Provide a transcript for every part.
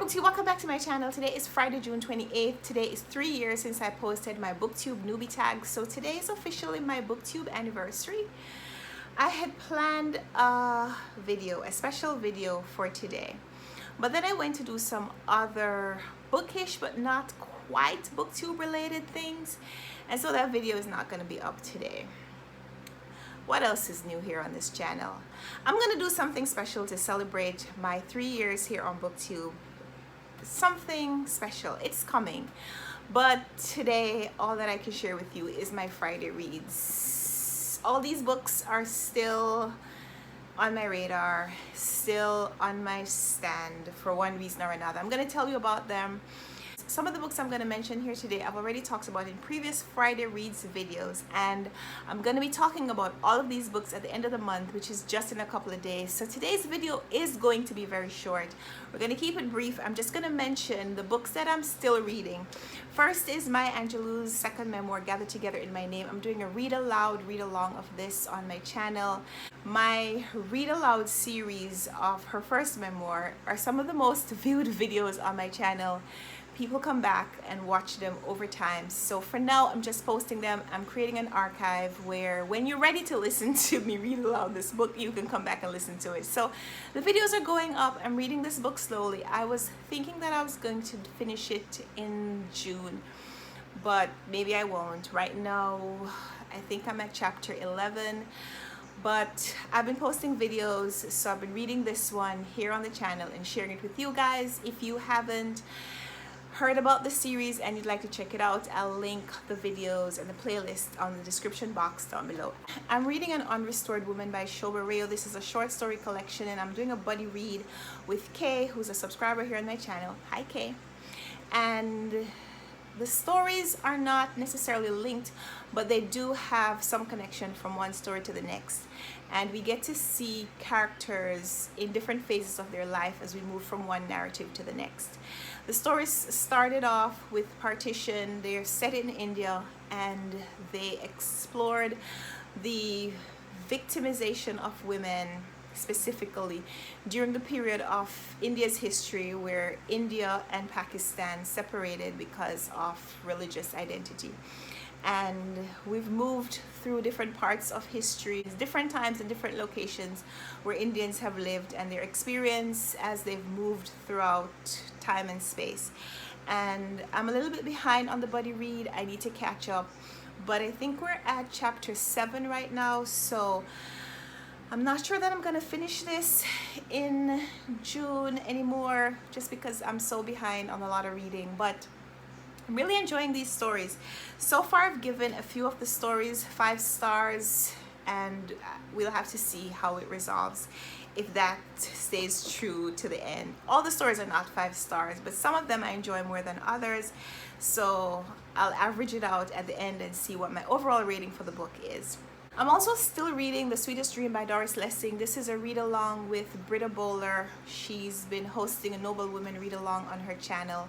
booktube, welcome back to my channel. Today is Friday, June 28th. Today is 3 years since I posted my booktube newbie tag, so today is officially my booktube anniversary. I had planned a special video for today, but then I went to do some other bookish but not quite booktube related things, and so that video is not going to be up today. What else is new here on this channel? I'm gonna do something special to celebrate my 3 years here on booktube. Something special, it's coming, but today all that I can share with you is my Friday reads. All these books are still on my radar, still on my stand for one reason or another. I'm gonna tell you about them. Some of the books I'm going to mention here today I've already talked about in previous Friday Reads videos, and I'm going to be talking about all of these books at the end of the month, which is just in a couple of days. So today's video is going to be very short. We're going to keep it brief. I'm just going to mention the books that I'm still reading. First is Maya Angelou's second memoir, Gathered Together in My Name. I'm doing a read aloud, read along of this on my channel. My read aloud series of her first memoir are some of the most viewed videos on my channel. People come back and watch them over time. So for now, I'm just posting them. I'm creating an archive where when you're ready to listen to me read aloud this book, you can come back and listen to it. So the videos are going up. I'm reading this book slowly. I was thinking that I was going to finish it in June, but maybe I won't. Right now, I think I'm at chapter 11. But I've been posting videos, so I've been reading this one here on the channel and sharing it with you guys. If you haven't heard about the series and you'd like to check it out, I'll link the videos and the playlist on the description box down below. I'm reading an Unrestored Woman by Shoba Reo. This is a short story collection, and I'm doing a buddy read with Kay, who's a subscriber here on my channel. Hi Kay. And the stories are not necessarily linked, but they do have some connection from one story to the next, and we get to see characters in different phases of their life as we move from one narrative to the next. The stories started off with partition. They're set in India, and they explored the victimization of women, specifically during the period of India's history where India and Pakistan separated because of religious identity. And we've moved through different parts of history, different times and different locations where Indians have lived, and their experience as they've moved throughout time and space. And I'm a little bit behind on the buddy read. I need to catch up, but I think we're at chapter 7 right now, so I'm not sure that I'm gonna finish this in June anymore, just because I'm so behind on a lot of reading. But I'm really enjoying these stories. So far I've given a few of the stories 5 stars, and we'll have to see how it resolves, if that stays true to the end. All the stories are not 5 stars, but some of them I enjoy more than others, so I'll average it out at the end and see what my overall rating for the book is. I'm also still reading The Sweetest Dream by Doris Lessing. This is a read-along with Britta Bowler. She's been hosting a Noble Women read-along on her channel,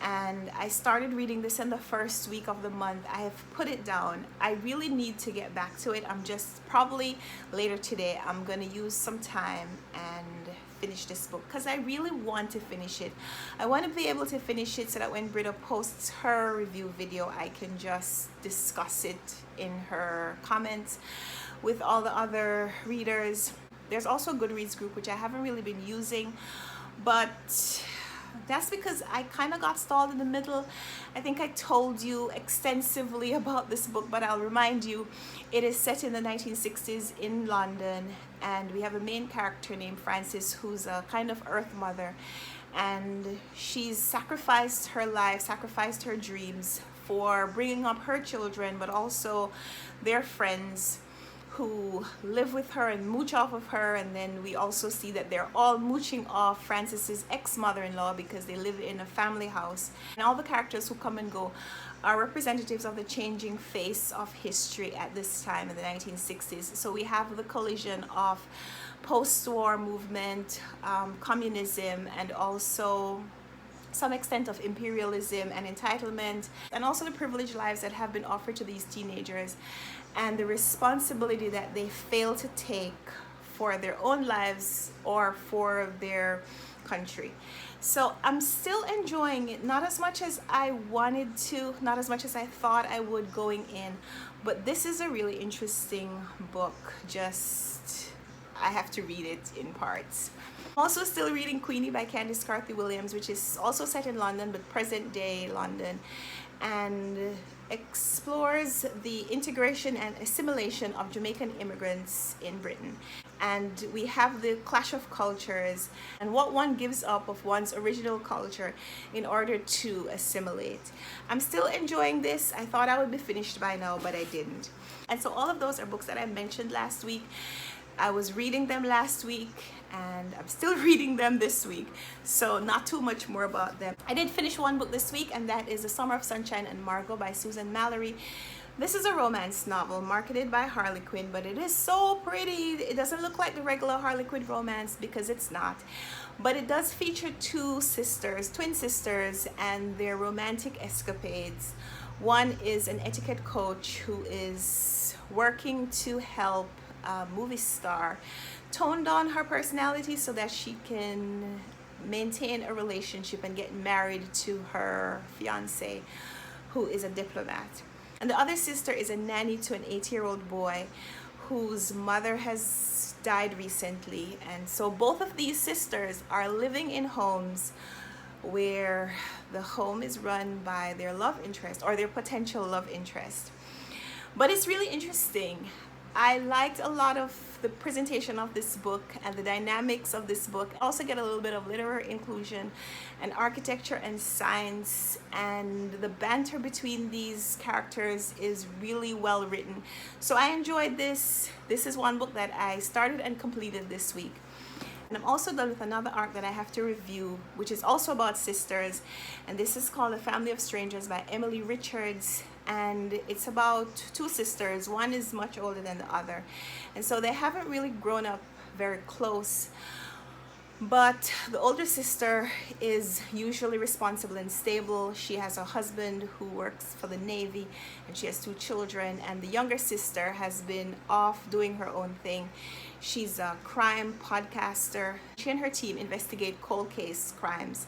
and I started reading this in the first week of the month. I have put it down. I really need to get back to it. I'm just probably later today I'm gonna use some time and finish this book, because I really want to finish it. I want to be able to finish it so that when Britta posts her review video, I can just discuss it in her comments with all the other readers. There's also a Goodreads group, which I haven't really been using, but that's because I kind of got stalled in the middle. I think I told you extensively about this book, but I'll remind you, it is set in the 1960s in London, and we have a main character named Frances, who's a kind of Earth mother, and she's sacrificed her life, sacrificed her dreams for bringing up her children, but also their friends who live with her and mooch off of her. And then we also see that they're all mooching off Frances's ex-mother-in-law because they live in a family house. And all the characters who come and go are representatives of the changing face of history at this time in the 1960s. So we have the collision of post-war movement, communism, and also some extent of imperialism and entitlement, and also the privileged lives that have been offered to these teenagers, and the responsibility that they fail to take for their own lives or for their country. So I'm still enjoying it, not as much as I wanted to, not as much as I thought I would going in, but this is a really interesting book. Just, I have to read it in parts. I'm also still reading Queenie by Candice Carthy Williams, which is also set in London, but present day London, and explores the integration and assimilation of Jamaican immigrants in Britain. And we have the clash of cultures and what one gives up of one's original culture in order to assimilate. I'm still enjoying this. I thought I would be finished by now, but I didn't. And so all of those are books that I mentioned last week. I was reading them last week and I'm still reading them this week, so not too much more about them. I did finish one book this week, and that is The Summer of Sunshine and Margaux by Susan Mallory. This is a romance novel marketed by Harlequin, but it is so pretty. It doesn't look like the regular Harlequin romance because it's not, but it does feature two sisters, twin sisters, and their romantic escapades. One is an etiquette coach who is working to help a movie star tone down her personality so that she can maintain a relationship and get married to her fiance, who is a diplomat. And the other sister is a nanny to an 8-year-old boy whose mother has died recently. And so both of these sisters are living in homes where the home is run by their love interest or their potential love interest. But it's really interesting. I liked a lot of the presentation of this book and the dynamics of this book. I also get a little bit of literary inclusion and architecture and science, and the banter between these characters is really well written. So I enjoyed this. This is one book that I started and completed this week. And I'm also done with another arc that I have to review, which is also about sisters, and this is called A Family of Strangers by Emily Richards. And it's about two sisters. One is much older than the other, and so they haven't really grown up very close, but the older sister is usually responsible and stable. She has a husband who works for the Navy, and she has 2 children, and the younger sister has been off doing her own thing. She's a crime podcaster. She and her team investigate cold case crimes.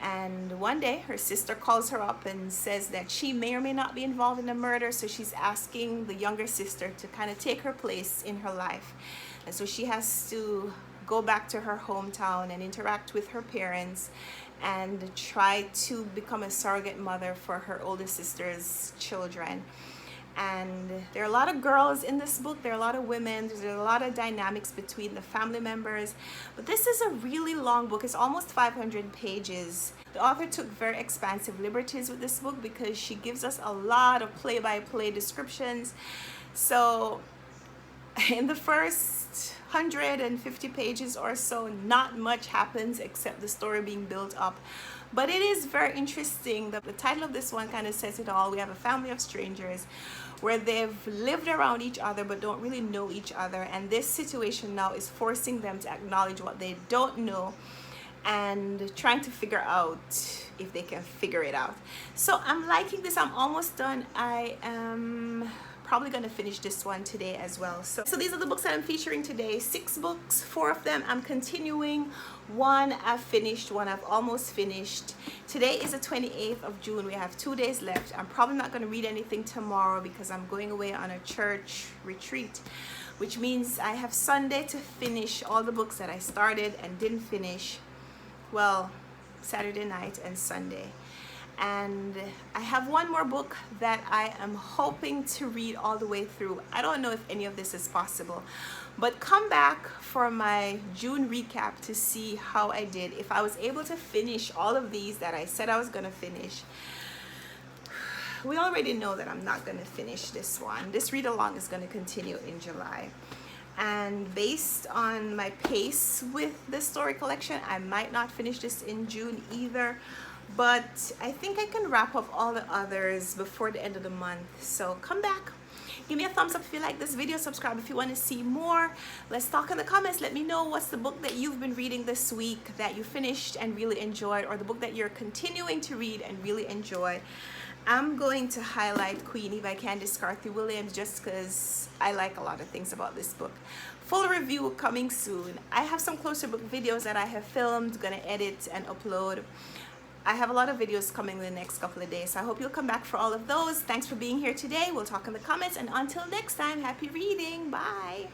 And one day her sister calls her up and says that she may or may not be involved in a murder, so she's asking the younger sister to kind of take her place in her life. And so she has to go back to her hometown and interact with her parents and try to become a surrogate mother for her older sister's children. And there are a lot of girls in this book, there are a lot of women, there's a lot of dynamics between the family members. But this is a really long book. It's almost 500 pages. The author took very expansive liberties with this book because she gives us a lot of play-by-play descriptions. So in the first 150 pages or so, not much happens except the story being built up. But it is very interesting. The title of this one kind of says it all. We have a family of strangers where they've lived around each other but don't really know each other, and this situation now is forcing them to acknowledge what they don't know and trying to figure out if they can figure it out. So I'm liking this. I'm almost done. I am probably going to finish this one today as well. So these are the books that I'm featuring today. 6 books, 4 of them I'm continuing. 1 I've finished, 1 I've almost finished. Today is the 28th of June. We have 2 days left. I'm probably not going to read anything tomorrow because I'm going away on a church retreat, which means I have Sunday to finish all the books that I started and didn't finish. Well, Saturday night and Sunday. And I have one more book that I am hoping to read all the way through. I don't know if any of this is possible, but come back for my June recap to see how I did. If I was able to finish all of these that I said I was going to finish. We already know that I'm not going to finish this one. This read along is going to continue in July. And based on my pace with this story collection, I might not finish this in June either. But I think I can wrap up all the others before the end of the month. So come back, give me a thumbs up if you like this video, subscribe if you want to see more. Let's talk in the comments. Let me know what's the book that you've been reading this week that you finished and really enjoyed, or the book that you're continuing to read and really enjoy. I'm going to highlight Queenie by Candice Carthy Williams just because I like a lot of things about this book. Full review coming soon. I have some closer book videos that I have filmed, gonna edit and upload. I have a lot of videos coming in the next couple of days, so I hope you'll come back for all of those. Thanks for being here today. We'll talk in the comments, and until next time, happy reading. Bye.